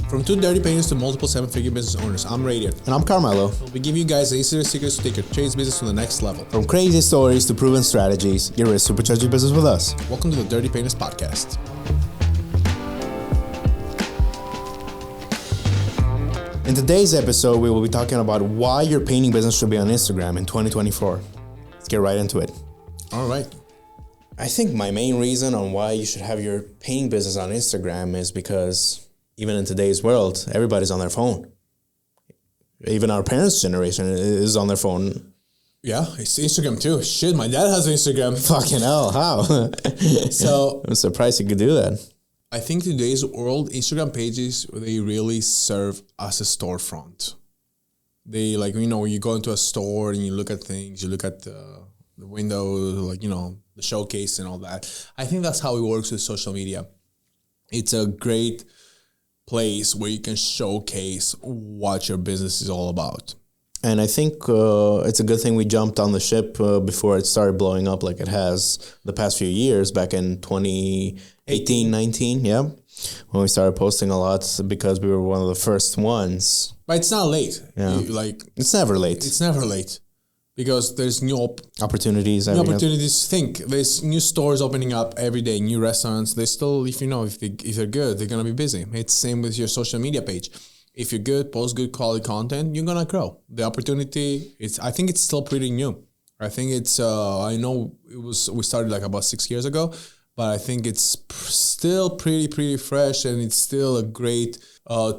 From two dirty painters to multiple seven-figure business owners, I'm Radiant. And I'm Carmelo. We give you guys the easier secrets to take your trades business to the next level. From crazy stories to proven strategies, get ready to supercharge your business with us. Welcome to the Dirty Painters Podcast. In today's episode, we will be talking about why your painting business should be on Instagram in 2024. Let's get right into it. All right. I think my main reason on why you should have your painting business on Instagram is because even in today's world, everybody's on their phone. Even our parents' generation is on their phone. Yeah, it's Instagram too. Shit, my dad has Instagram. Fucking hell, how? So I'm surprised you could do that. I think today's world, Instagram pages, they really serve as a storefront. They when you go into a store and you look at things, you look at the windows, the showcase and all that. I think that's how it works with social media. It's a great place where you can showcase what your business is all about. And I think it's a good thing we jumped on the ship before it started blowing up like it has the past few years, back in 2018, 19, yeah, when we started posting a lot because we were one of the first ones. But it's not late. Yeah. It's never late. It's never late because there's new opportunities. There's new stores opening up every day, new restaurants. They still, if they're good, they're going to be busy. It's the same with your social media page. If you're good, post good quality content, you're going to grow. The opportunity, I think it's still pretty new. I think it's, I know we started about 6 years ago, but I think it's still pretty fresh, and it's still a great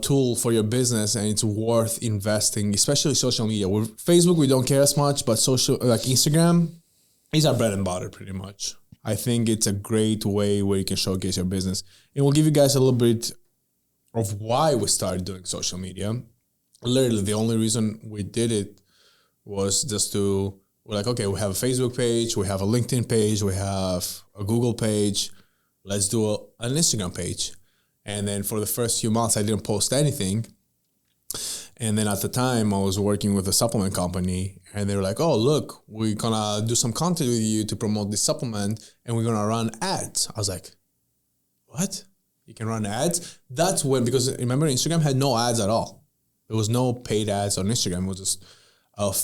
tool for your business, and it's worth investing, especially social media. With Facebook, we don't care as much, but social, like Instagram, is our bread and butter pretty much. I think it's a great way where you can showcase your business. And we'll give you guys a little bit of why we started doing social media. Literally, the only reason we did it was just we're like, okay, we have a Facebook page, we have a LinkedIn page, we have a Google page. Let's do an Instagram page. And then for the first few months, I didn't post anything. And then at the time, I was working with a supplement company, and they were like, oh, look, we're going to do some content with you to promote this supplement, and we're going to run ads. I was like, what? You can run ads? That's when, because remember, Instagram had no ads at all. There was no paid ads on Instagram. It was just a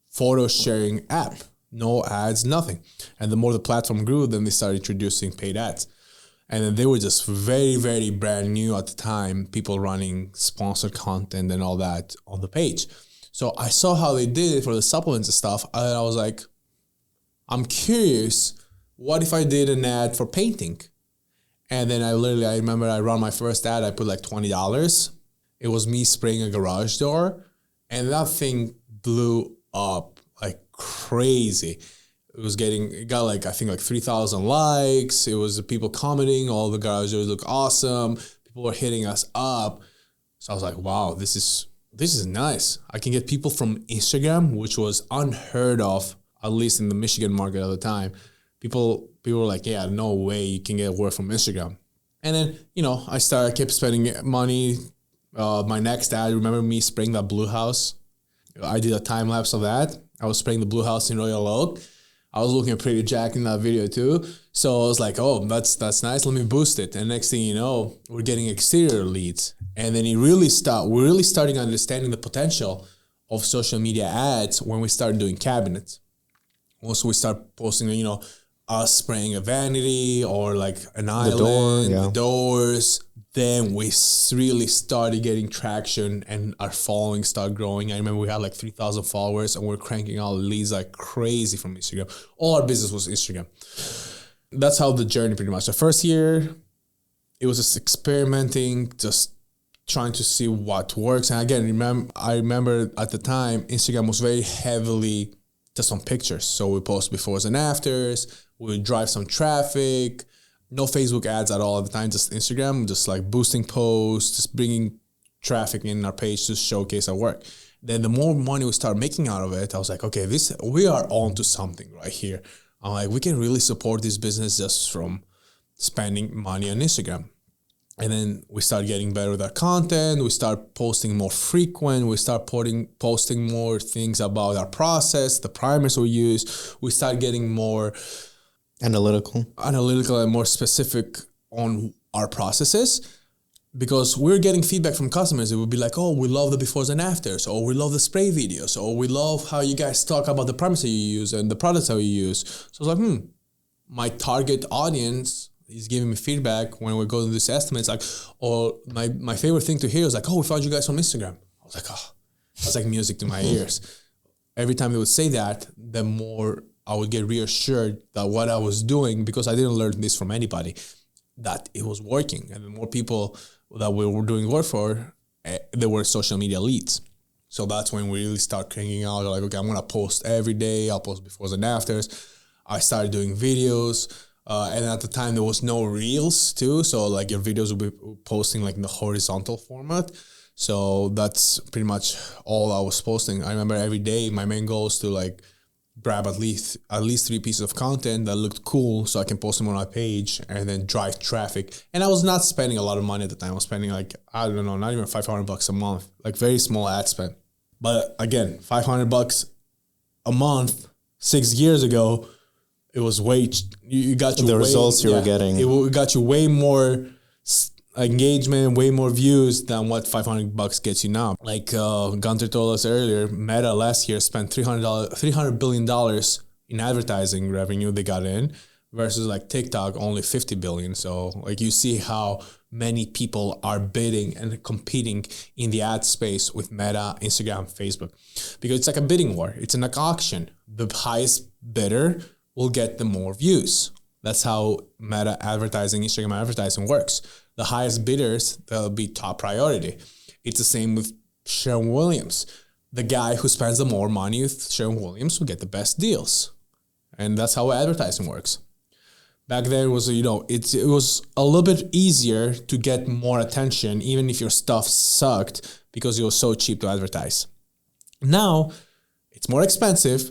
photo sharing app. No ads, nothing. And the more the platform grew, then they started introducing paid ads. And then they were just very, very brand new at the time, people running sponsored content and all that on the page. So I saw how they did it for the supplements and stuff. And I was like, I'm curious, what if I did an ad for painting? And then I remember I ran my first ad, I put $20. It was me spraying a garage door. And that thing blew up like crazy. It got I think 3,000 likes. It was people commenting, all the garage doors look awesome. People were hitting us up. So I was like, wow, this is nice. I can get people from Instagram, which was unheard of, at least in the Michigan market at the time. People were like, yeah, no way you can get work from Instagram. And then, I kept spending money. My next ad, remember me spraying that blue house? I did a time lapse of that. I was spraying the blue house in Royal Oak. I was looking pretty jacked in that video too. So I was like, oh, that's nice. Let me boost it. And next thing you know, we're getting exterior leads. And then we're really starting understanding the potential of social media ads when we start doing cabinets. Once we start posting, us spraying a vanity or an island, the doors, then we really started getting traction and our following started growing. I remember we had 3,000 followers and we're cranking out leads like crazy from Instagram. All our business was Instagram. That's how the journey pretty much. The first year, it was just experimenting, just trying to see what works. And again, I remember at the time, Instagram was very heavily just on pictures. So we post befores and afters, we would drive some traffic. No Facebook ads at all at the time, just Instagram, just boosting posts, just bringing traffic in our page to showcase our work. Then the more money we start making out of it, I was like, okay, we are on to something right here. I'm like, we can really support this business just from spending money on Instagram. And then we start getting better with our content. We start posting more frequent. We start posting more things about our process, the primers we use. We start getting more analytical and more specific on our processes. because we're getting feedback from customers. It would be like, oh, we love the befores and afters, or we love the spray videos, or we love how you guys talk about the primers that you use and the products that you use. So I was like, my target audience is giving me feedback when we go to this estimates. Like, or my favorite thing to hear is like, oh, we found you guys on Instagram. I was like, oh, that's like music to my ears. Every time they would say that, the more I would get reassured that what I was doing, because I didn't learn this from anybody, that it was working. And the more people that we were doing work for, there were social media leads. So that's when we really start cranking out, like, okay, I'm going to post every day. I'll post befores and afters. I started doing videos. And at the time, there was no reels too. So like your videos will be posting like in the horizontal format. So that's pretty much all I was posting. I remember every day, my main goal is to like grab at least 3 pieces of content that looked cool so I can post them on my page and then drive traffic. And I was not spending a lot of money at the time. I was spending like, I don't know, not even $500 a month, like very small ad spend. But again, $500 a month 6 years ago, it was way, you got you the way, results you were getting. It got you way more engagement, way more views than what $500 gets you now. Like Gunter told us earlier, Meta last year spent $300 billion in advertising revenue they got in, versus like TikTok only 50 billion. So like you see how many people are bidding and competing in the ad space with Meta, Instagram, Facebook, because it's like a bidding war. It's an auction. The highest bidder will get the more views. That's how Meta advertising, Instagram advertising works. The highest bidders, they'll be top priority. It's the same with Sherwin Williams. The guy who spends the more money with Sherwin Williams will get the best deals. And that's how advertising works. Back there was, it was a little bit easier to get more attention, even if your stuff sucked, because it was so cheap to advertise. Now, it's more expensive.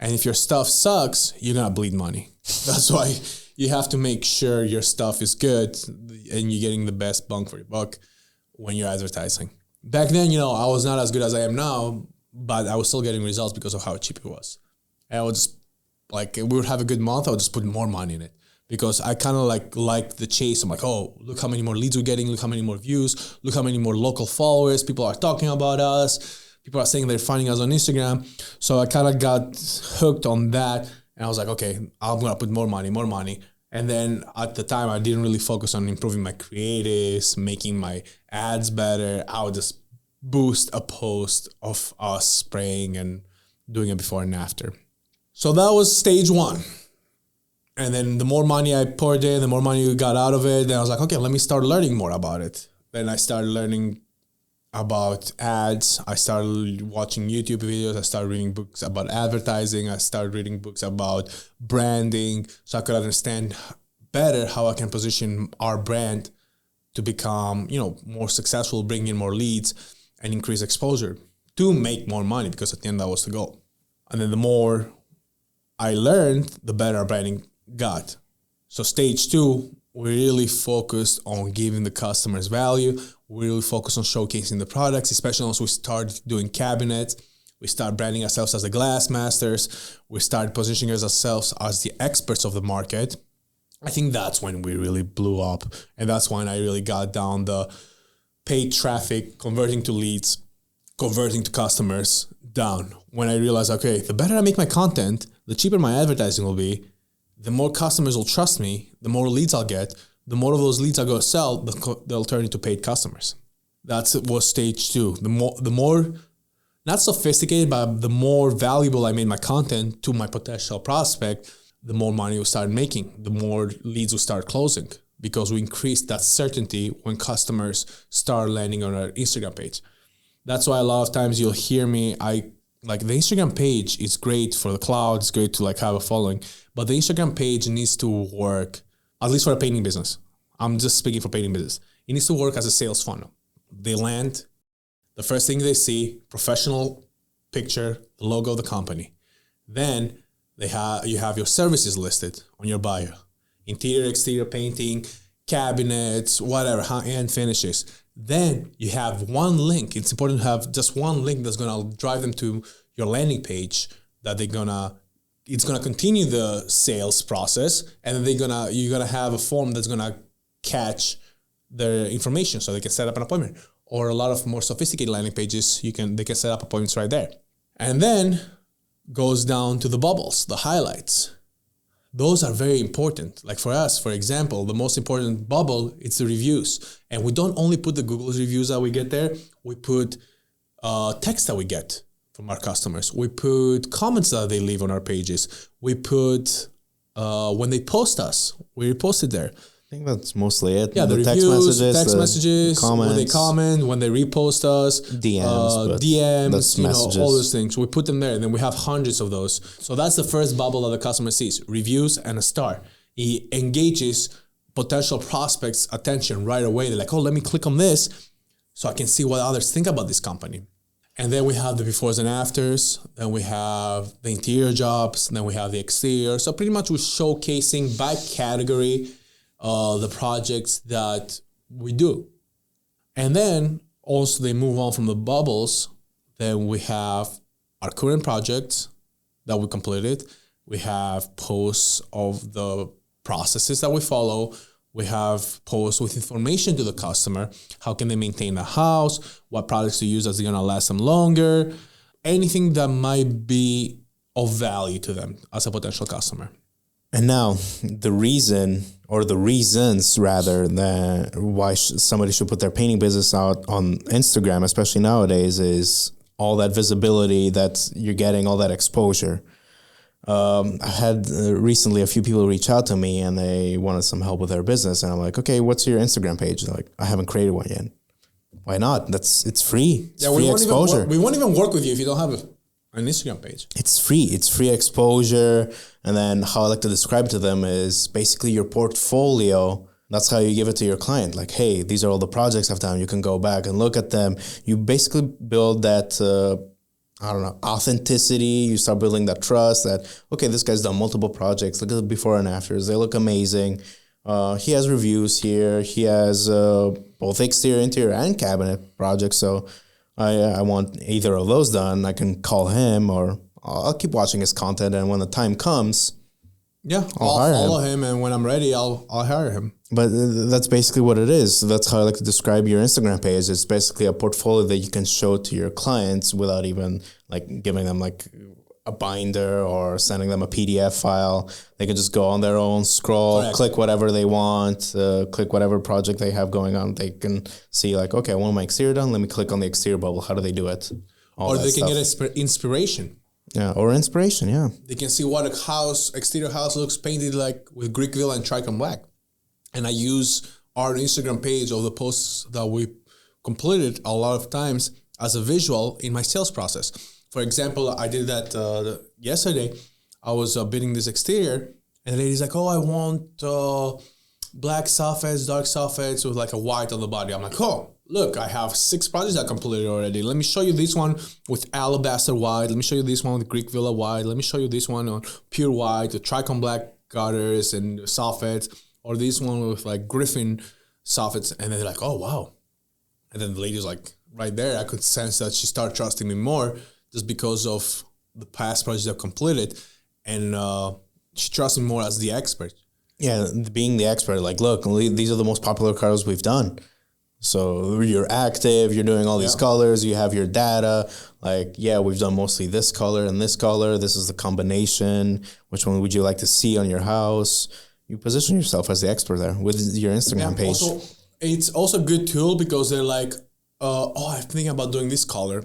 And if your stuff sucks, you're going to bleed money. That's why you have to make sure your stuff is good and you're getting the best bang for your buck when you're advertising. Back then, I was not as good as I am now, but I was still getting results because of how cheap it was. And I would just, we would have a good month, I would just put more money in it. Because I kind of like the chase. I'm like, oh, look how many more leads we're getting. Look how many more views. Look how many more local followers. People are talking about us. People are saying they're finding us on Instagram. So I kind of got hooked on that. And I was like, okay, I'm going to put more money. And then at the time, I didn't really focus on improving my creatives, making my ads better. I would just boost a post of us spraying and doing it before and after. So that was stage one. And then the more money I poured in, the more money we got out of it. Then I was like, okay, let me start learning more about it. Then I started learning about ads. I started watching YouTube videos. I started reading books about advertising. I started reading books about branding so I could understand better how I can position our brand to become, more successful, bring in more leads and increase exposure to make more money, because at the end that was the goal. And then the more I learned, the better our branding got. So stage two, we really focused on giving the customers value. We really focused on showcasing the products, especially once we started doing cabinets. We started branding ourselves as the glass masters. We started positioning ourselves as the experts of the market. I think that's when we really blew up. And that's when I really got down the paid traffic, converting to leads, converting to customers down. When I realized, okay, the better I make my content, the cheaper my advertising will be, the more customers will trust me, the more leads I'll get, the more of those leads I go sell, they'll turn into paid customers. That was stage two. The more, not sophisticated, but the more valuable I made my content to my potential prospect, the more money we started making, the more leads we start closing, because we increased that certainty when customers start landing on our Instagram page. That's why a lot of times you'll hear me, the Instagram page is great for the cloud, it's great to have a following, but the Instagram page needs to work, at least for a painting business. I'm just speaking for painting business. It needs to work as a sales funnel. They land, the first thing they see, professional picture, the logo of the company. Then you have your services listed on your bio. Interior, exterior painting, cabinets, whatever, high-end finishes. Then you have one link. It's important to have just one link that's going to drive them to your landing page that it's going to continue the sales process. And then you're going to have a form that's going to catch their information so they can set up an appointment. Or a lot of more sophisticated landing pages, they can set up appointments right there. And then goes down to the bubbles, the highlights. Those are very important. Like for us, for example, the most important bubble, it's the reviews. And we don't only put the Google's reviews that we get there, we put text that we get from our customers. We put comments that they leave on our pages. We put, when they post us, we repost it there. I think that's mostly it. Yeah, the reviews, text messages, comments, when they comment, when they repost us, DMs, all those things. We put them there, and then we have hundreds of those. So that's the first bubble that the customer sees, reviews and a star. He engages potential prospects' attention right away. They're like, oh, let me click on this so I can see what others think about this company. And then we have the befores and afters. Then we have the interior jobs. Then we have the exterior. So pretty much we're showcasing by category the projects that we do. And then also they move on from the bubbles. Then we have our current projects that we completed. We have posts of the processes that we follow. We have posts with information to the customer. How can they maintain the house? What products to use that's going to last them longer? Anything that might be of value to them as a potential customer. And now the reason, or the reasons rather, that why somebody should put their painting business out on Instagram, especially nowadays, is all that visibility that you're getting, all that exposure. I had recently a few people reach out to me and they wanted some help with their business. And I'm like, okay, what's your Instagram page? They're like, I haven't created one yet. Why not? It's free. It's free exposure. We won't even work with you if you don't have an Instagram page. It's free. It's free exposure. And then how I like to describe it to them is basically your portfolio. That's how you give it to your client. Like, hey, these are all the projects I've done. You can go back and look at them. You basically build that, authenticity. You start building that trust that, okay, this guy's done multiple projects. Look at the before and afters. They look amazing. He has reviews here. He has both exterior, interior, and cabinet projects. So I want either of those done. I can call him, or I'll keep watching his content. And when the time comes, I'll follow him. And when I'm ready, I'll hire him. But that's basically what it is. That's how I like to describe your Instagram page. It's basically a portfolio that you can show to your clients without even like giving them like a binder or sending them a PDF file. They can just go on their own, scroll, Correct. Click whatever they want, click whatever project they have going on. They can see like, okay, I want my exterior done. Let me click on the exterior bubble. How do they do it? Or they can get inspiration. Yeah, or inspiration, yeah. They can see what a exterior house looks painted like with Greek Villa and Tricon Black. And I use our Instagram page of the posts that we completed a lot of times as a visual in my sales process. For example, I did that yesterday. I was bidding this exterior, and the lady's like, oh, I want black soffits, dark soffits with like a white on the body. I'm like, oh, look, I have 6 projects I completed already. Let me show you this one with alabaster white. Let me show you this one with Greek Villa white. Let me show you this one on pure white with Tricon Black gutters and soffits. Or this one with like Griffin soffits. And then they're like, oh, wow. And then the lady's like, right there, I could sense that she started trusting me more just because of the past projects I've completed. And she trusts me more as the expert. Yeah, being the expert, like, look, these are the most popular colors we've done. So you're active, you're doing all these colors, you have your data. Like, yeah, we've done mostly this color and this color. This is the combination. Which one would you like to see on your house? You position yourself as the expert there with your Instagram page. Also, it's also a good tool because they're like, I'm thinking about doing this color.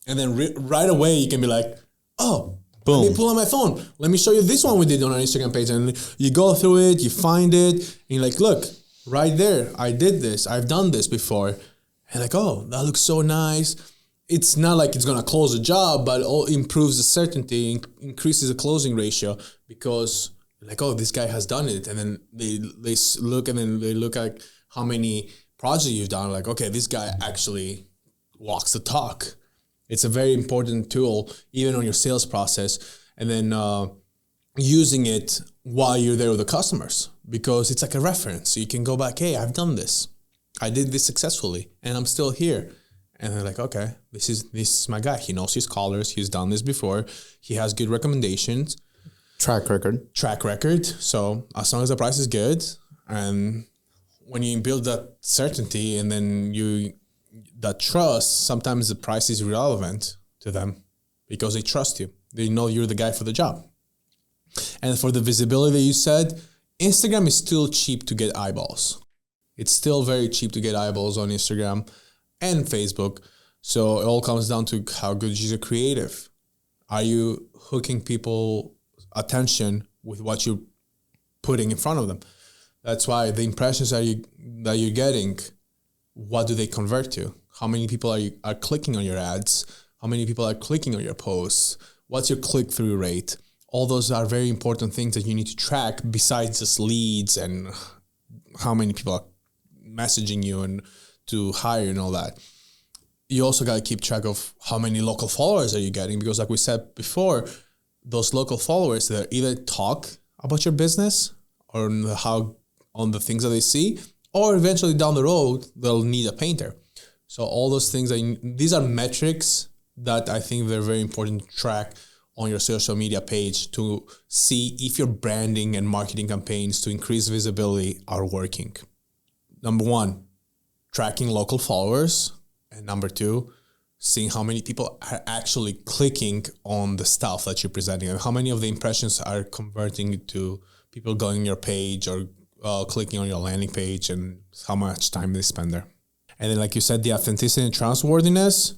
And then right away you can be like, oh, boom. Let me pull on my phone. Let me show you this one we did on our Instagram page. And you go through it, you find it, and you're like, look, right there, I did this. I've done this before. And like, oh, that looks so nice. It's not like it's going to close a job, but it improves the certainty, increases the closing ratio because like, oh, this guy has done it. And then they look and then they look at how many projects you've done. Like, okay, this guy actually walks the talk. It's a very important tool, even on your sales process. And then using it while you're there with the customers because it's like a reference. So you can go back, hey, I've done this. I did this successfully and I'm still here. And they're like, okay, this is my guy. He knows his colors. He's done this before. He has good recommendations. Track record. So as long as the price is good and when you build that certainty and then that trust, sometimes the price is irrelevant to them because they trust you. They know you're the guy for the job. And for the visibility that you said, Instagram is still cheap to get eyeballs. It's still very cheap to get eyeballs on Instagram and Facebook. So it all comes down to how good is your creative. Are you hooking people attention with what you're putting in front of them? That's why the impressions that you're getting, what do they convert to? How many people are clicking on your ads? How many people are clicking on your posts? What's your click-through rate? All those are very important things that you need to track besides just leads and how many people are messaging you and to hire and all that. You also got to keep track of how many local followers are you getting, because like we said before, those local followers that either talk about your business or on the things that they see, or eventually down the road, they'll need a painter. So all those things, these are metrics that I think they're very important to track on your social media page to see if your branding and marketing campaigns to increase visibility are working. Number one, tracking local followers. And number two, seeing how many people are actually clicking on the stuff that you're presenting and how many of the impressions are converting to people going on your page or clicking on your landing page and how much time they spend there. And then like you said, the authenticity and trustworthiness,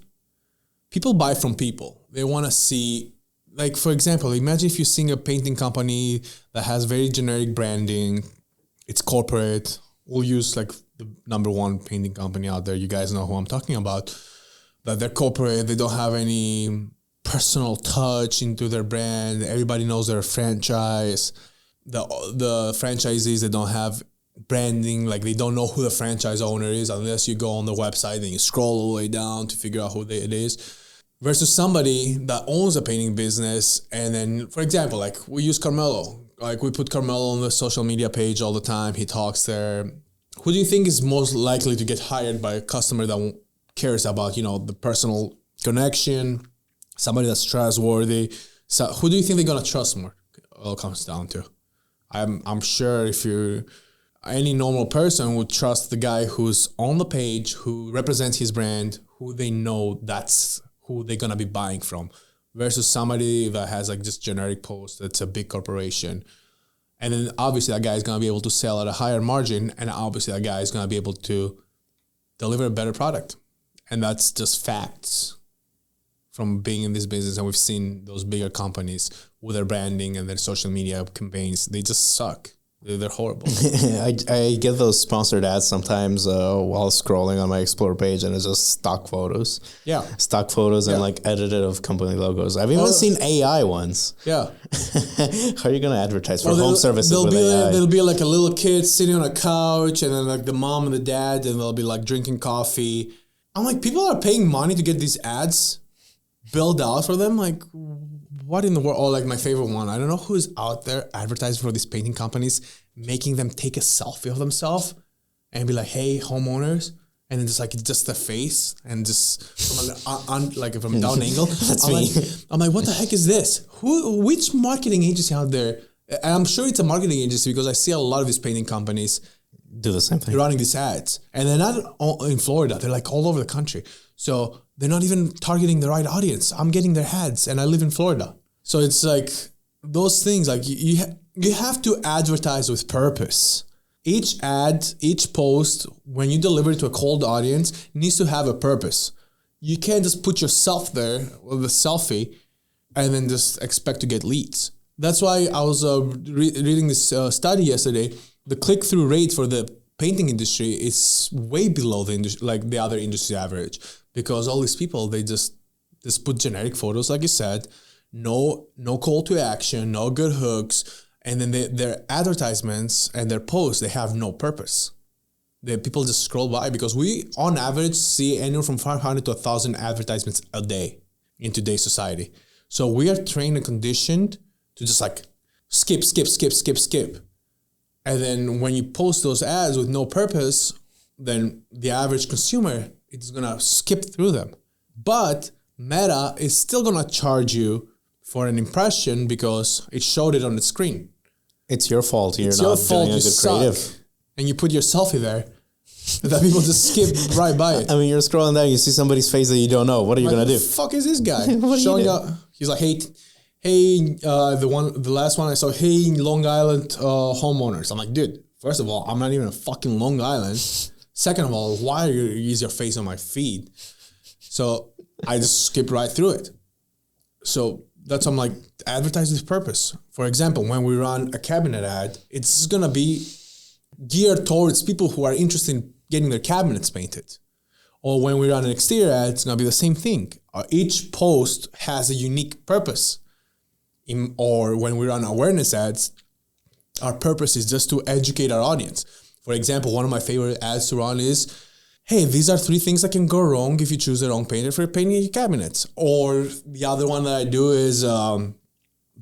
people buy from people. They want to see, like for example, imagine if you're seeing a painting company that has very generic branding, it's corporate. We'll use like the number one painting company out there. You guys know who I'm talking about. That they're corporate. They don't have any personal touch into their brand. Everybody knows they're a franchise. The franchisees, they don't have branding. Like they don't know who the franchise owner is unless you go on the website and you scroll all the way down to figure out who it is. Versus somebody that owns a painting business. And then, for example, like we use Carmelo. Like we put Carmelo on the social media page all the time. He talks there. Who do you think is most likely to get hired by a customer that cares about, the personal connection, somebody that's trustworthy? So who do you think they're going to trust more? It all comes down to. I'm sure if any normal person would trust the guy who's on the page, who represents his brand, who they know that's who they're going to be buying from, versus somebody that has like just generic post that's a big corporation. And then obviously that guy is going to be able to sell at a higher margin, and obviously that guy is going to be able to deliver a better product. And that's just facts from being in this business. And we've seen those bigger companies with their branding and their social media campaigns. They just suck. They're horrible. I get those sponsored ads sometimes while scrolling on my Explore page, and it's just stock photos. Yeah. Stock photos and like edited of company logos. I've even seen AI ones. Yeah. How are you going to advertise for home services with AI? There'll be like a little kid sitting on a couch, and then like the mom and the dad, and they'll be like drinking coffee. I'm like, people are paying money to get these ads built out for them. Like, what in the world? Or like my favorite one, I don't know who's out there advertising for these painting companies, making them take a selfie of themselves and be like, hey, homeowners. And then just the face and just from a down angle. I'm like, what the heck is this? Which marketing agency out there? And I'm sure it's a marketing agency because I see a lot of these painting companies do the same thing. They're running these ads. And they're not all in Florida. They're like all over the country. So they're not even targeting the right audience. I'm getting their ads and I live in Florida. So it's like those things, like you have to advertise with purpose. Each ad, each post, when you deliver it to a cold audience, needs to have a purpose. You can't just put yourself there with a selfie and then just expect to get leads. That's why I was reading this study yesterday. The click-through rate for the painting industry is way below the other industry average, because all these people, they just put generic photos, like you said, no call to action, no good hooks, and then their advertisements and their posts, they have no purpose. People just scroll by, because we on average see anywhere from 500 to 1,000 advertisements a day in today's society. So we are trained and conditioned to just like skip. And then when you post those ads with no purpose, then the average consumer is going to skip through them. But Meta is still going to charge you for an impression because it showed it on the screen. It's your fault. You're not doing a good creative. and you put your selfie there, that people just skip right by it. I mean, you're scrolling down, you see somebody's face that you don't know. What are you gonna do? What the fuck is this guy? What Showing do? up. He's like, hey, the last one I saw, hey, Long Island homeowners. I'm like, dude, first of all, I'm not even in fucking Long Island. Second of all, why is your face on my feed? So I just skip right through it. So that's I'm like, advertise with purpose. For example, when we run a cabinet ad, it's gonna be geared towards people who are interested in getting their cabinets painted. Or when we run an exterior ad, it's gonna be the same thing. Each post has a unique purpose. Or when we run awareness ads, our purpose is just to educate our audience. For example, one of my favorite ads to run is, hey, these are 3 things that can go wrong if you choose the wrong painter for painting your cabinets. Or the other one that I do is,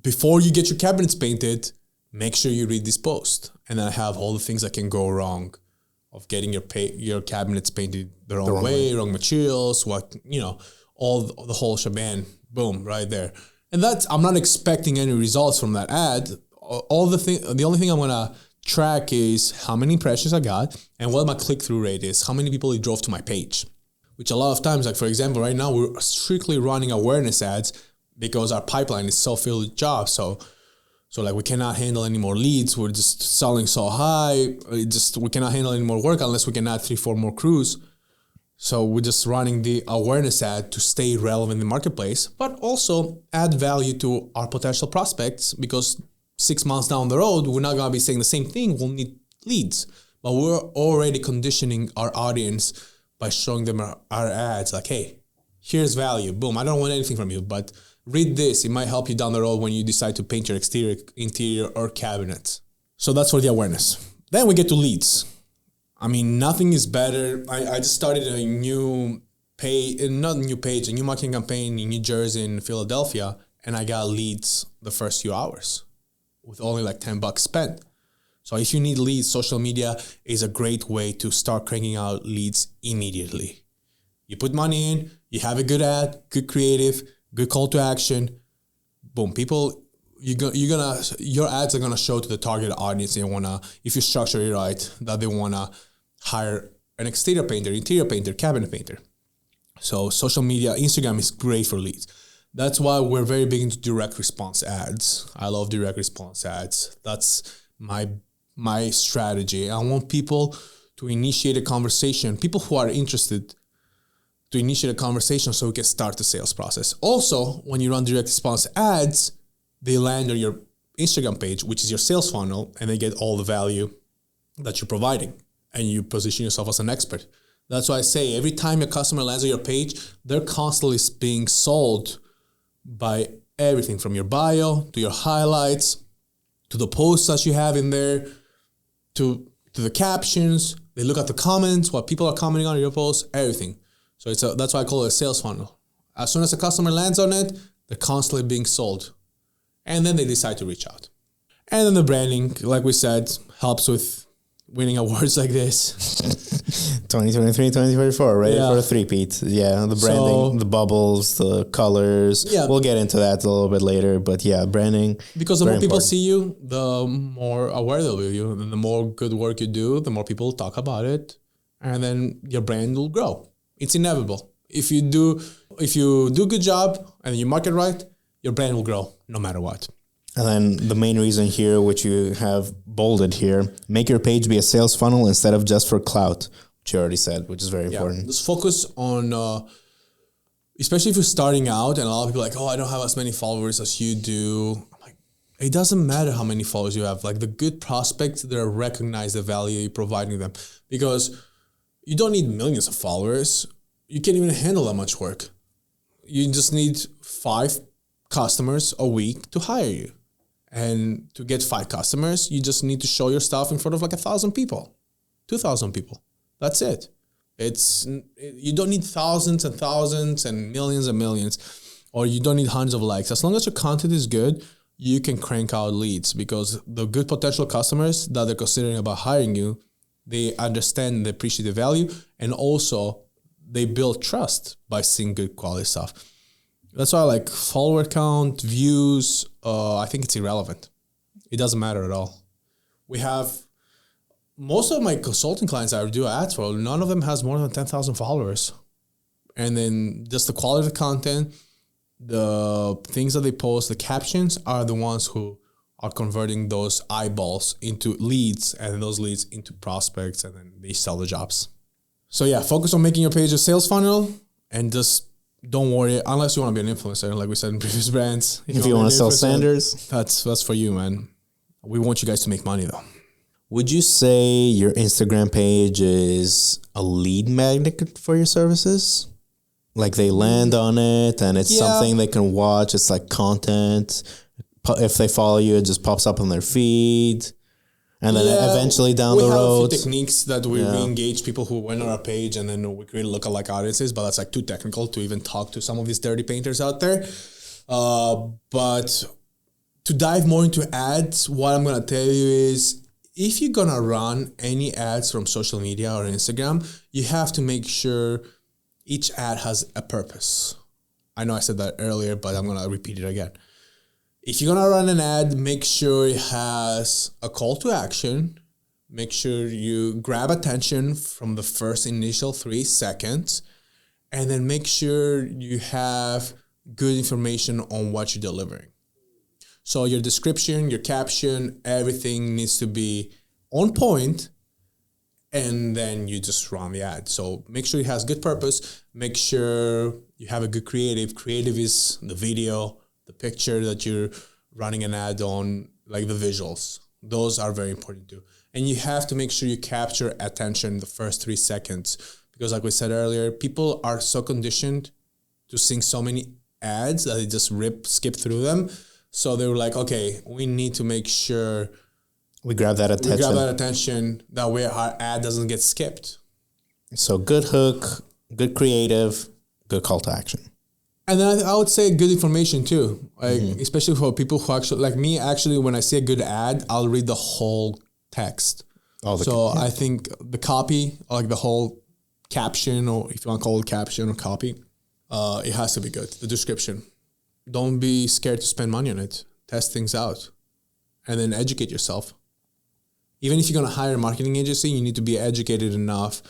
before you get your cabinets painted, make sure you read this post. And I have all the things that can go wrong of getting your cabinets painted the wrong way, wrong materials, all the whole shebang. Boom, right there. And I'm not expecting any results from that ad. The only thing I'm gonna track is how many impressions I got and what my click-through rate is, how many people it drove to my page. Which a lot of times, like for example, right now we're strictly running awareness ads because our pipeline is so filled with jobs. So like we cannot handle any more leads. We're just selling so high. We cannot handle any more work unless we can add 3-4 more crews. So we're just running the awareness ad to stay relevant in the marketplace, but also add value to our potential prospects, because 6 months down the road, we're not going to be saying the same thing. We'll need leads, but we're already conditioning our audience by showing them our ads like, hey, here's value. Boom. I don't want anything from you, but read this. It might help you down the road when you decide to paint your exterior, interior, or cabinets. So that's for the awareness. Then we get to leads. I mean, nothing is better. I just started a new marketing campaign in New Jersey and Philadelphia, and I got leads the first few hours with only like $10 spent. So if you need leads, social media is a great way to start cranking out leads immediately. You put money in, you have a good ad, good creative, good call to action. Boom, your ads are gonna show to the target audience if you structure it right, that they wanna hire an exterior painter, interior painter, cabinet painter. So social media, Instagram is great for leads. That's why we're very big into direct response ads. I love direct response ads. That's my strategy. I want people to initiate a conversation, people who are interested to initiate a conversation so we can start the sales process. Also, when you run direct response ads, they land on your Instagram page, which is your sales funnel, and they get all the value that you're providing, and you position yourself as an expert. That's why I say every time a customer lands on your page, they're constantly being sold by everything from your bio to your highlights to the posts that you have in there to the captions. They look at the comments, what people are commenting on your posts, everything. So that's why I call it a sales funnel. As soon as a customer lands on it, they're constantly being sold. And then they decide to reach out. And then the branding, like we said, helps with winning awards like this. 2023, 2024, right? Yeah. For a three-peat. Yeah, the branding, the bubbles, the colors. Yeah. We'll get into that a little bit later. But yeah, branding. Because the more people see you, the more aware they'll be of you. And the more good work you do, the more people talk about it. And then your brand will grow. It's inevitable. If you do a good job and you market right, your brand will grow no matter what. And then the main reason here, which you have bolded here, make your page be a sales funnel instead of just for clout, which you already said, which is very important. Just focus on, especially if you're starting out and a lot of people are like, oh, I don't have as many followers as you do. I'm like, it doesn't matter how many followers you have. Like the good prospects, they recognize the value you're providing them, because you don't need millions of followers. You can't even handle that much work. You just need 5 customers a week to hire you. And to get 5 customers, you just need to show your stuff in front of like 1,000 people, 2,000 people. That's it. You don't need thousands and thousands and millions, or you don't need hundreds of likes. As long as your content is good, you can crank out leads, because the good potential customers that they're considering about hiring you, they understand and they appreciate the value, and also they build trust by seeing good quality stuff. That's why I like follower count, views. I think it's irrelevant. It doesn't matter at all. We have most of my consulting clients I do ads for, none of them has more than 10,000 followers. And then just the quality of the content, the things that they post, the captions are the ones who are converting those eyeballs into leads and those leads into prospects, and then they sell the jobs. So yeah, focus on making your page a sales funnel, and just don't worry, unless you want to be an influencer, like we said in previous brands. If you want to sell Sanders, that's for you, man. We want you guys to make money though. Would you say your Instagram page is a lead magnet for your services? Like they land on it and it's something they can watch. It's like content. If they follow you, it just pops up on their feed. And then eventually down the road. We have a few techniques that we engage people who went on our page, and then we create lookalike audiences, but that's like too technical to even talk to some of these dirty painters out there. But to dive more into ads, what I'm going to tell you is, if you're going to run any ads from social media or Instagram, you have to make sure each ad has a purpose. I know I said that earlier, but I'm going to repeat it again. If you're going to run an ad, make sure it has a call to action. Make sure you grab attention from the first initial 3 seconds. And then make sure you have good information on what you're delivering. So your description, your caption, everything needs to be on point. And then you just run the ad. So make sure it has good purpose. Make sure you have a good creative. Creative is the video, the picture that you're running an ad on, like the visuals. Those are very important too. And you have to make sure you capture attention in the first 3 seconds. Because like we said earlier, people are so conditioned to seeing so many ads that they just skip through them. So they were like, okay, we need to make sure we grab that attention. That way our ad doesn't get skipped. So good hook, good creative, good call to action. And then I would say good information too. Like especially for people who actually, like me, actually, when I see a good ad, I'll read the whole text. I think the copy, like the whole caption, or if you want to call it caption or copy, it has to be good. The description. Don't be scared to spend money on it. Test things out. And then educate yourself. Even if you're going to hire a marketing agency, you need to be educated enough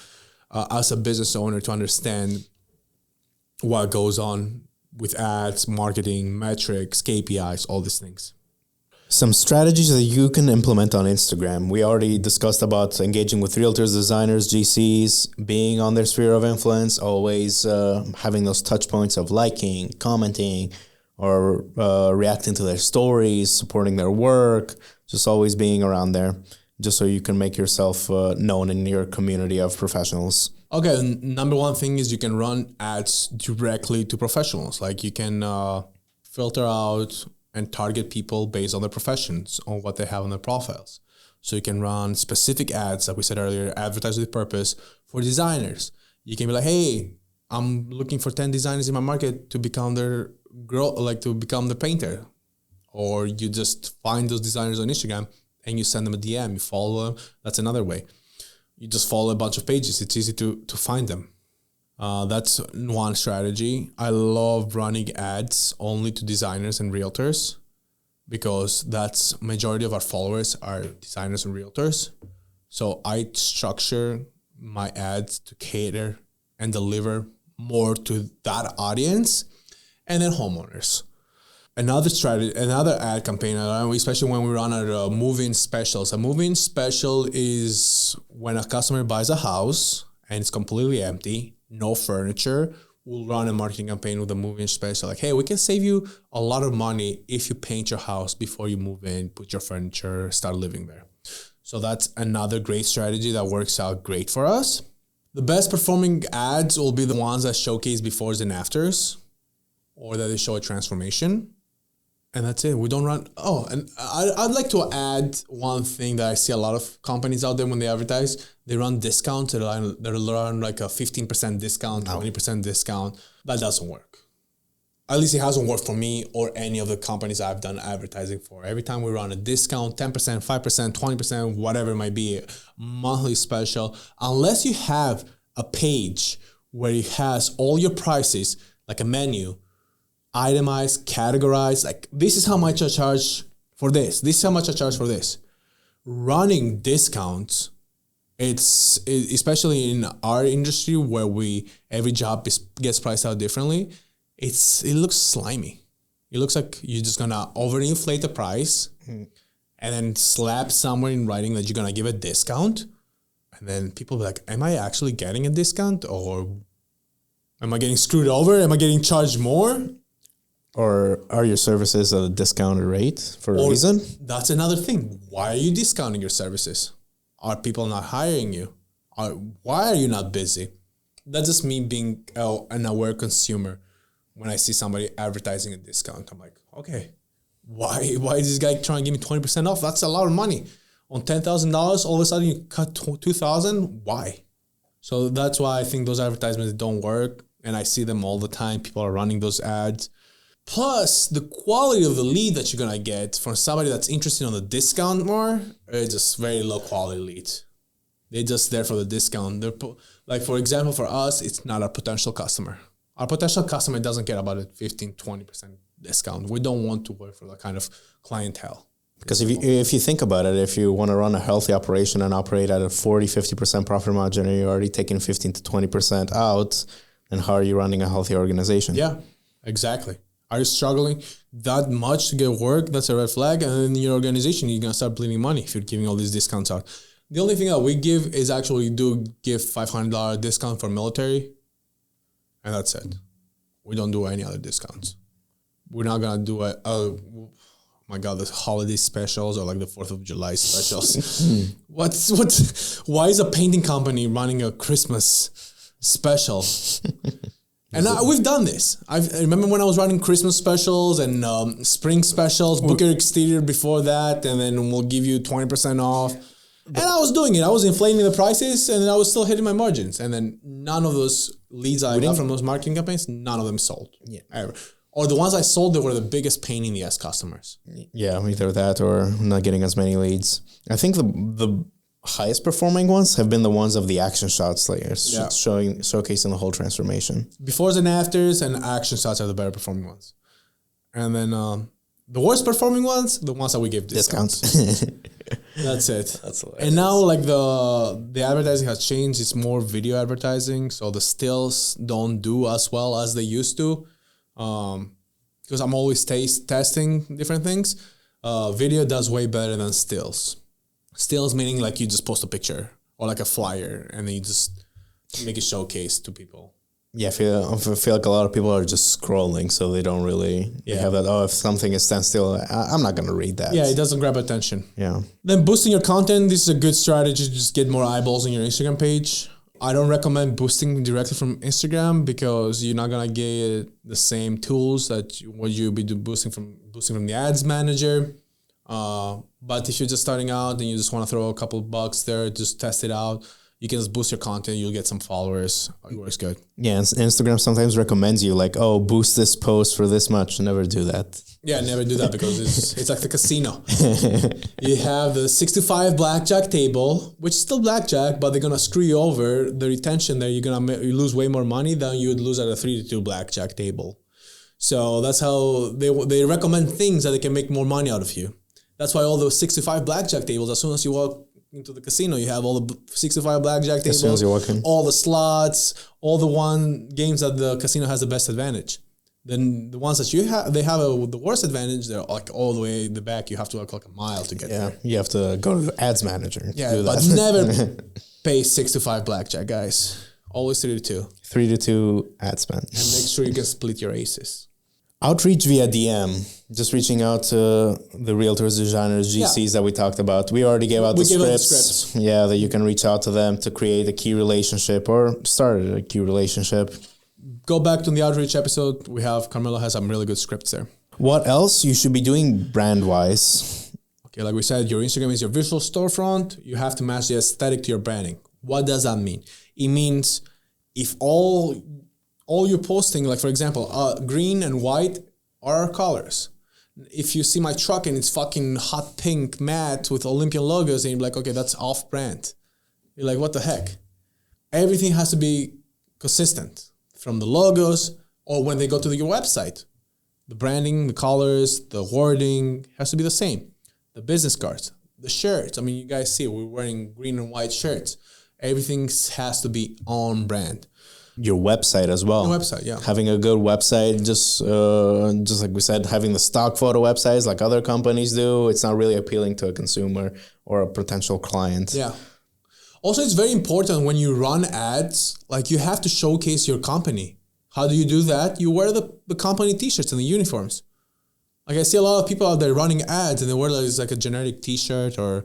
as a business owner to understand what goes on with ads, marketing, metrics, KPIs, all these things. Some strategies that you can implement on Instagram. We already discussed about engaging with realtors, designers, GCs, being on their sphere of influence, always having those touch points of liking, commenting, or reacting to their stories, supporting their work, just always being around there, just so you can make yourself known in your community of professionals. Okay, number one thing is you can run ads directly to professionals. Like you can filter out and target people based on their professions, on what they have on their profiles. So you can run specific ads, like we said earlier, advertise with purpose for designers. You can be like, hey, I'm looking for 10 designers in my market to become their the painter. Or you just find those designers on Instagram and you send them a DM, you follow them. That's another way. You just follow a bunch of pages. It's easy to find them. That's one strategy. I love running ads only to designers and realtors, because that's majority of our followers are designers and realtors. So I structure my ads to cater and deliver more to that audience, and then homeowners. Another strategy, another ad campaign, especially when we run our move-in specials. A move-in special is when a customer buys a house and it's completely empty, no furniture. We'll run a marketing campaign with a move-in special. Like, hey, we can save you a lot of money if you paint your house before you move in, put your furniture, start living there. So that's another great strategy that works out great for us. The best performing ads will be the ones that showcase befores and afters, or that they show a transformation. And that's it. We don't run. Oh, and I'd like to add one thing that I see a lot of companies out there when they advertise. They run discounts. They run like a 15% discount, 20% discount. That doesn't work. At least it hasn't worked for me or any of the companies I've done advertising for. Every time we run a discount, 10%, 5%, 20%, whatever it might be, monthly special, unless you have a page where it has all your prices, like a menu, itemized, categorized, like this is how much I charge for this. This is how much I charge for this. Running discounts Especially in our industry where every job gets priced out differently. It looks slimy. It looks like you're just gonna overinflate the price and then slap somewhere in writing that you're gonna give a discount, and then people be like, "Am I actually getting a discount, or am I getting screwed over? Am I getting charged more?" Or are your services at a discounted rate for a reason? That's another thing. Why are you discounting your services? Are people not hiring you? Why are you not busy? That's just me being an aware consumer. When I see somebody advertising a discount, I'm like, okay, why is this guy trying to give me 20% off? That's a lot of money. On $10,000, all of a sudden you cut $2,000. Why? So that's why I think those advertisements don't work. And I see them all the time. People are running those ads. Plus, the quality of the lead that you're going to get from somebody that's interested on the discount more is just very low quality lead. They're just there for the discount. Like, for example, for us, it's not a potential customer. Our potential customer doesn't care about a 15, 20% discount. We don't want to work for that kind of clientele. Because if you think about it, if you want to run a healthy operation and operate at a 40, 50% profit margin and you're already taking 15 to 20% out, then how are you running a healthy organization? Yeah, exactly. Are you struggling that much to get work? That's a red flag. And in your organization, you're going to start bleeding money if you're giving all these discounts out. The only thing that we give is actually do give $500 discount for military. And that's it. We don't do any other discounts. We're not going to do the holiday specials or like the 4th of July specials. Why is a painting company running a Christmas special? And we've done this. I remember when I was running Christmas specials and spring specials, book your exterior before that, and then we'll give you 20% off. And I was doing it. I was inflating the prices, and I was still hitting my margins. And then none of those leads I got from those marketing campaigns, none of them sold. Yeah. Ever. Or the ones I sold, they were the biggest pain in the ass customers. Yeah, either that or not getting as many leads. I think the highest performing ones have been the ones of the action shots layers, showcasing the whole transformation. Befores and afters and action shots are the better performing ones. And then the worst performing ones, the ones that we give discounts. That's it. That's hilarious. And now like the advertising has changed. It's more video advertising. So the stills don't do as well as they used to. Because I'm always testing different things. Video does way better than stills. Stills meaning like you just post a picture or like a flyer and then you just make a showcase to people. Yeah, I feel like a lot of people are just scrolling, so they don't really have that. Oh, if something is standstill, I'm not going to read that. Yeah, it doesn't grab attention. Yeah. Then boosting your content. This is a good strategy to just get more eyeballs on your Instagram page. I don't recommend boosting directly from Instagram because you're not gonna get the same tools that you'd be boosting from the ads manager. But if you're just starting out and you just want to throw a couple bucks there, just test it out. You can just boost your content. You'll get some followers. It works good. Yeah, Instagram sometimes recommends you like, oh, boost this post for this much. Never do that. Yeah, never do that because it's like the casino. You have the 6-5 blackjack table, which is still blackjack, but they're gonna screw you over. The retention there, you lose way more money than you would lose at a 3-2 blackjack table. So that's how they recommend things that they can make more money out of you. That's why all those 6-5 blackjack tables, as soon as you walk into the casino, you have all the 6-5 blackjack tables, as soon as you walk in, all the slots, all the games that the casino has the best advantage. Then the ones that they have the worst advantage. They're like all the way in the back. You have to walk like a mile to get there. You have to go to the ads manager. Yeah, but never pay 6-5 blackjack, guys. Always 3-2. 3-2 ad spend. And make sure you can split your aces. Outreach via DM, just reaching out to the realtors, designers, GCs that we talked about. We already gave out the scripts. Yeah, that you can reach out to them to create a key relationship or start a key relationship. Go back to the outreach episode. Carmelo has some really good scripts there. What else you should be doing brand-wise? Okay, like we said, your Instagram is your visual storefront. You have to match the aesthetic to your branding. What does that mean? It means if all you're posting, like for example, green and white are our colors. If you see my truck and it's fucking hot pink matte with Olympian logos, and you're like, okay, that's off-brand. You're like, what the heck? Everything has to be consistent. From the logos or when they go to your website. The branding, the colors, the wording has to be the same. The business cards, the shirts. I mean, you guys see we're wearing green and white shirts. Everything has to be on brand. Your website as well. The website, yeah. Having a good website, just like we said, having the stock photo websites like other companies do, it's not really appealing to a consumer or a potential client. Yeah. Also, it's very important when you run ads, like you have to showcase your company. How do you do that? You wear the company t-shirts and the uniforms. Like I see a lot of people out there running ads and they wear like a generic t-shirt or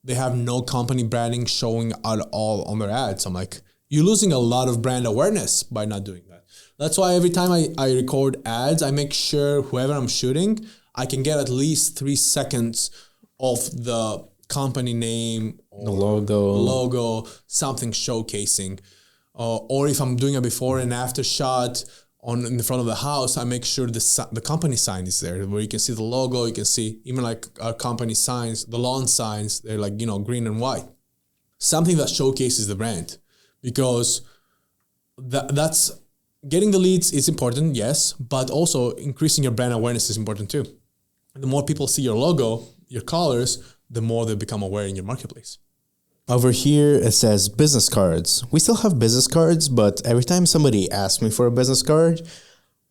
they have no company branding showing at all on their ads. I'm like, you're losing a lot of brand awareness by not doing that. That's why every time I record ads, I make sure whoever I'm shooting, I can get at least 3 seconds of the company name or The logo, something showcasing. Or if I'm doing a before and after shot in the front of the house, I make sure the company sign is there where you can see the logo. You can see even like our company signs, the lawn signs, they're like, green and white. Something that showcases the brand, because that's getting the leads is important, yes, but also increasing your brand awareness is important too. And the more people see your logo, your colors, the more they become aware in your marketplace. Over here, it says business cards. We still have business cards, but every time somebody asks me for a business card,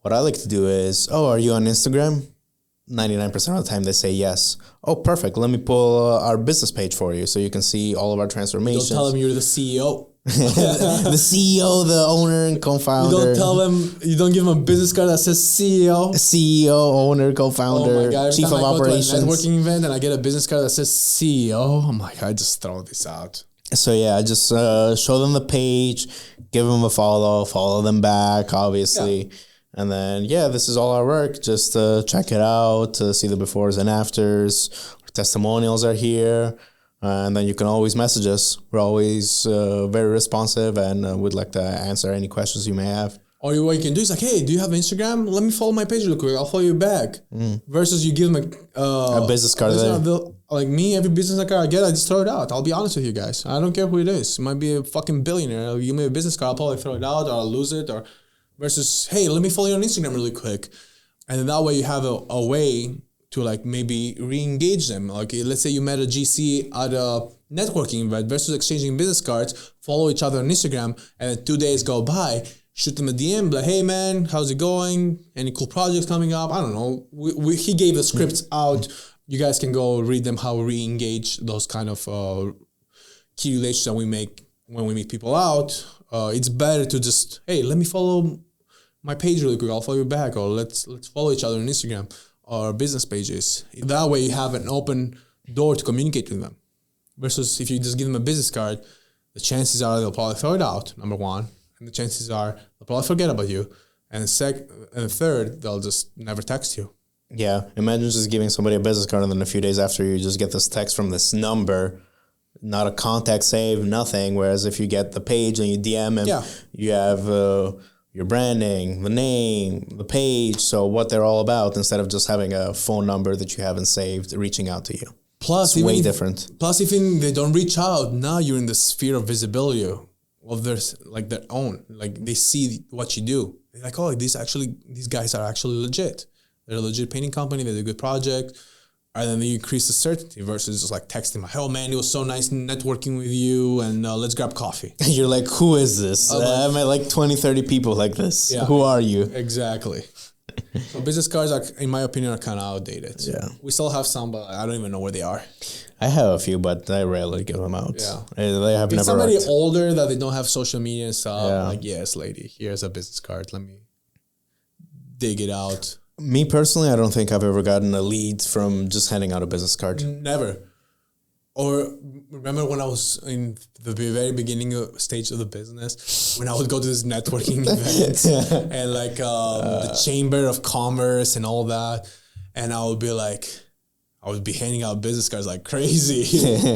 what I like to do is, are you on Instagram? 99% of the time they say yes. Oh, perfect. Let me pull our business page for you so you can see all of our transformations. Don't tell them you're the CEO. The CEO, the owner, and co-founder. You don't give them a business card that says CEO. CEO, owner, co-founder, Oh my God, chief of operations. Go to a networking event and I get a business card that says CEO. I'm like, I just throw this out. So yeah, I just show them the page, give them a follow them back, obviously. Yeah. And then, this is all our work. Just check it out, see the befores and afters. Our testimonials are here. And then you can always message us. We're always very responsive and would like to answer any questions you may have. Or what you can do is like, hey, do you have Instagram? Let me follow my page real quick. I'll follow you back. Versus you give them a business card. Like me, every business card I get, I just throw it out. I'll be honest with you guys. I don't care who it is. It might be a fucking billionaire. You give me a business card, I'll probably throw it out or I'll lose it. Or versus, hey, let me follow you on Instagram really quick. And then that way you have a way to like maybe re-engage them. Like let's say you met a GC at a networking event versus exchanging business cards, follow each other on Instagram, and then 2 days go by, shoot them a DM, like, hey man, how's it going? Any cool projects coming up? I don't know. He gave the scripts out. You guys can go read them, how we re-engage those kind of key relations that we make when we meet people out. It's better to just, hey, let me follow my page really quick. I'll follow you back, or let's follow each other on Instagram or business pages. That way you have an open door to communicate with them. Versus if you just give them a business card, the chances are they'll probably throw it out, number one. And the chances are they'll probably forget about you. And third, they'll just never text you. Yeah. Imagine just giving somebody a business card and then a few days after you just get this text from this number, not a contact save, nothing. Whereas if you get the page and you DM him, you have your branding, the name, the page, so what they're all about, instead of just having a phone number that you haven't saved reaching out to you. Plus, it's way different. Plus, even they don't reach out, now you're in the sphere of visibility of their own. Like they see what you do. They're like, oh, these guys are actually legit. They're a legit painting company. They did a good project. And then you increase the certainty versus just like texting my, oh man, it was so nice networking with you and let's grab coffee. You're like, who is this? I met like 20, 30 people like this. Yeah, who are you? Exactly. So business cards are, in my opinion, are kind of outdated. Yeah. We still have some, but I don't even know where they are. I have a few, but I rarely give them out. Yeah. They have if never somebody worked. older that they don't have social media and stuff, like, yes, lady, here's a business card. Let me dig it out. Me personally, I don't think I've ever gotten a lead from just handing out a business card. Never. Or remember when I was in the very beginning stage of the business, when I would go to this networking events and like the Chamber of Commerce and all that, and I would be handing out business cards like crazy.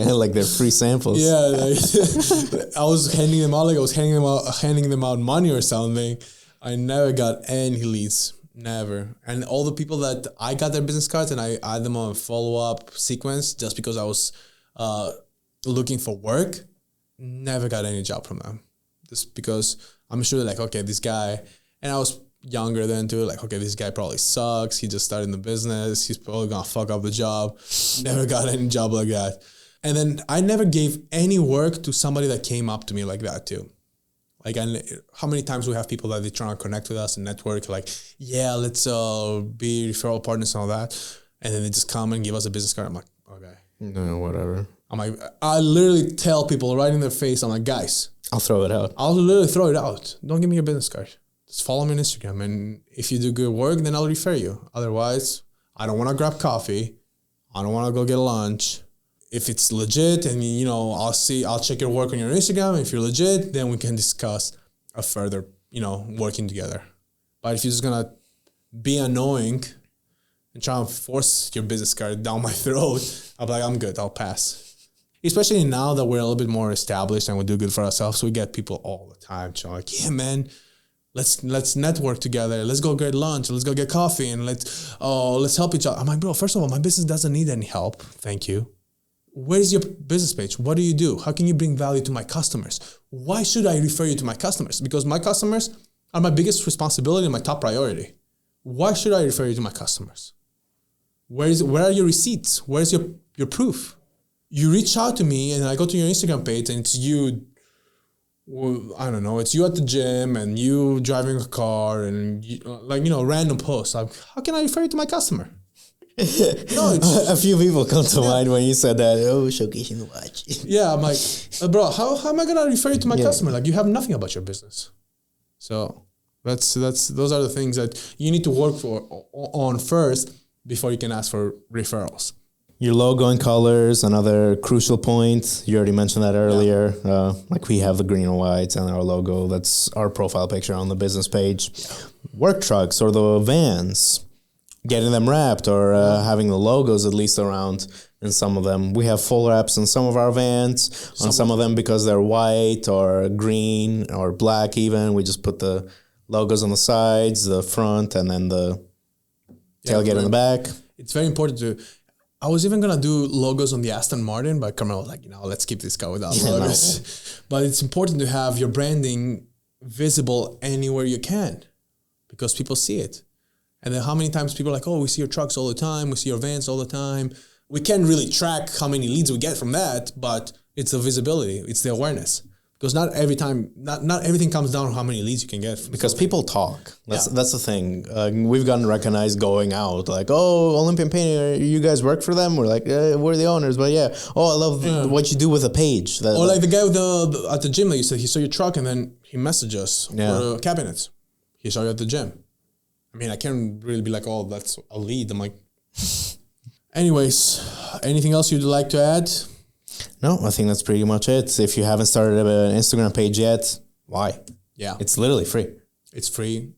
Like they're free samples. Yeah, like, I was handing them out like I was handing them out money or something. I never got any leads. Never. And all the people that I got their business cards and I add them on a follow-up sequence just because I was looking for work, never got any job from them. Just because I'm sure they're like, okay, this guy, and I was younger then too. Like, okay, this guy probably sucks. He just started in the business. He's probably gonna fuck up the job. Never got any job like that. And then I never gave any work to somebody that came up to me like that too. Like, how many times we have people that they try to connect with us and network, like, yeah, let's be referral partners and all that. And then they just come and give us a business card. I'm like, okay. No, whatever. I'm like, I literally tell people right in their face, I'm like, guys, I'll throw it out. I'll literally throw it out. Don't give me your business card. Just follow me on Instagram. And if you do good work, then I'll refer you. Otherwise, I don't want to grab coffee. I don't want to go get lunch. If it's legit and, you know, I'll check your work on your Instagram. If you're legit, then we can discuss a further, you know, working together. But if you're just going to be annoying and try to force your business card down my throat, I'm like, I'm good. I'll pass. Especially now that we're a little bit more established and we do good for ourselves. We get people all the time. So like, yeah, man, let's network together. Let's go get lunch. Let's go get coffee and let's help each other. I'm like, bro, first of all, my business doesn't need any help. Thank you. Where's your business page? What do you do? How can you bring value to my customers? Why should I refer you to my customers? Because my customers are my biggest responsibility and my top priority. Why should I refer you to my customers? Where are your receipts? Where's your proof? You reach out to me and I go to your Instagram page and it's you, I don't know, it's you at the gym and you driving a car and random posts. Like, how can I refer you to my customer? No, a few people come to mind when you said that. Oh, showcasing the watch. Yeah, I'm like, bro, how am I gonna refer you to my customer? Like, you have nothing about your business. So those are the things that you need to work on first before you can ask for referrals. Your logo and colors, another crucial point. You already mentioned that earlier. Yeah. Like we have the green and white and our logo. That's our profile picture on the business page. Yeah. Work trucks or the vans. Getting them wrapped or having the logos at least around in some of them. We have full wraps in some of our vans. On some of them, because they're white or green or black even, we just put the logos on the sides, the front, and then the tailgate in the back. It's very important to... I was even going to do logos on the Aston Martin, but Carmel was like, let's keep this car without logos. No. But it's important to have your branding visible anywhere you can because people see it. And then how many times people are like, oh, we see your trucks all the time. We see your vans all the time. We can't really track how many leads we get from that, but it's the visibility. It's the awareness. Because not everything comes down to how many leads you can get. Because people talk. That's the thing. We've gotten recognized going out. Like, oh, Olympian Painting, you guys work for them? We're like, we're the owners. But yeah, I love what you do with a page. Or like the guy with at the gym that you said, he saw your truck and then he messaged us for cabinets. He saw you at the gym. I mean, I can't really be like, oh, that's a lead. I'm like, anyways, anything else you'd like to add? No, I think that's pretty much it. If you haven't started an Instagram page yet, why? Yeah. It's literally free. It's free.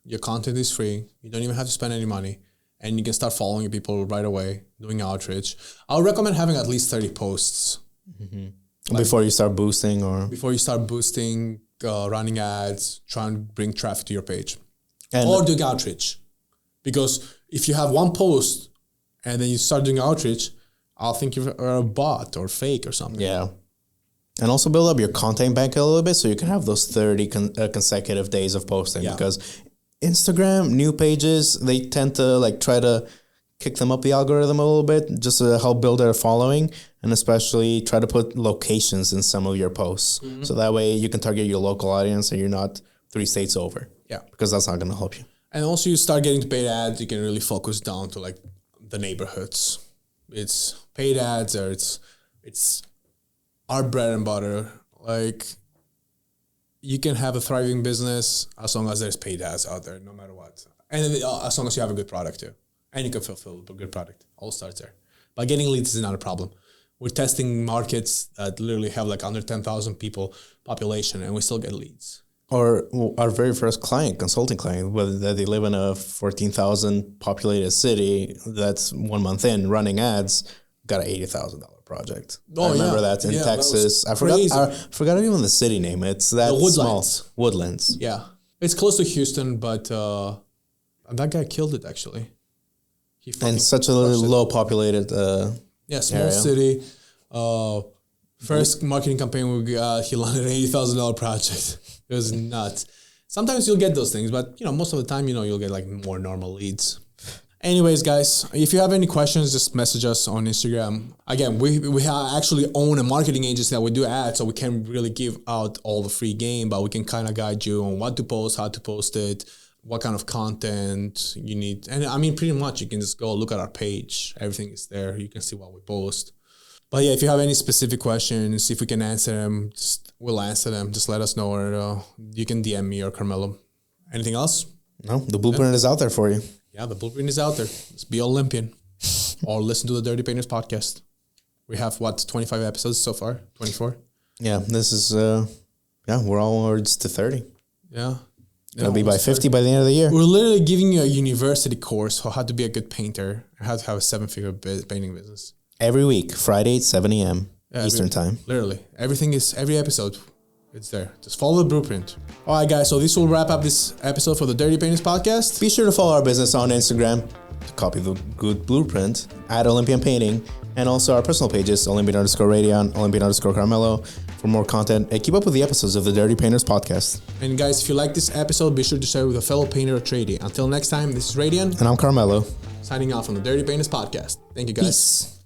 Your content is free. You don't even have to spend any money. And you can start following people right away, doing outreach. I would recommend having at least 30 posts. Mm-hmm. Like before you start boosting running ads, trying to bring traffic to your page. Or doing outreach. Because if you have one post and then you start doing outreach, I'll think you're a bot or fake or something. Yeah. And also build up your content bank a little bit so you can have those 30 consecutive days of posting. Yeah. Because Instagram, new pages, they tend to try to kick them up the algorithm a little bit just to help build their following. And especially try to put locations in some of your posts. Mm-hmm. So that way you can target your local audience and you're not 3 states over. Yeah. Because that's not going to help you. And also you start getting to paid ads, you can really focus down to the neighborhoods. It's paid ads or it's our bread and butter. You can have a thriving business as long as there's paid ads out there, no matter what. And then, as long as you have a good product too. And you can fulfill a good product. All starts there. But getting leads is not a problem. We're testing markets that literally have under 10,000 people population and we still get leads. Or our very first consulting client, whether they live in a 14,000 populated city, that's 1 month in running ads, got an $80,000 project. I remember that in Texas. I forgot even the city name. It's that small. Woodlands. Yeah. It's close to Houston, but that guy killed it actually. And such a low populated small area. City. First marketing campaign we got, he landed an $80,000 project. It was nuts. Sometimes you'll get those things, but most of the time, you'll get like more normal leads. Anyways, guys, if you have any questions, just message us on Instagram. Again, we actually own a marketing agency that we do ads, so we can't really give out all the free game, but we can kind of guide you on what to post, how to post it, what kind of content you need. And I mean, pretty much you can just go look at our page. Everything is there. You can see what we post. But yeah, if you have any specific questions, if we can answer them, we'll answer them. Just let us know, or you can DM me or Carmelo. Anything else? No, the blueprint is out there for you. Yeah, the blueprint is out there. Just be Olympian or listen to the Dirty Painters podcast. We have 25 episodes so far? 24? Yeah, this is, we're almost to 30. Yeah. It'll be by 50 by the end of the year. We're literally giving you a university course on how to be a good painter, how to have a 7-figure painting business. Every week, Friday at 7 a.m. Eastern time. Literally. Every episode, it's there. Just follow the blueprint. All right, guys. So this will wrap up this episode for the Dirty Painters podcast. Be sure to follow our business on Instagram to copy the good blueprint at Olympian Painting, and also our personal pages, Olympian_Radion, Olympian_Carmelo, for more content. And keep up with the episodes of the Dirty Painters podcast. And guys, if you like this episode, be sure to share it with a fellow painter or tradie. Until next time, this is Radion. And I'm Carmelo. Signing off on the Dirty Painters podcast. Thank you, guys. Peace.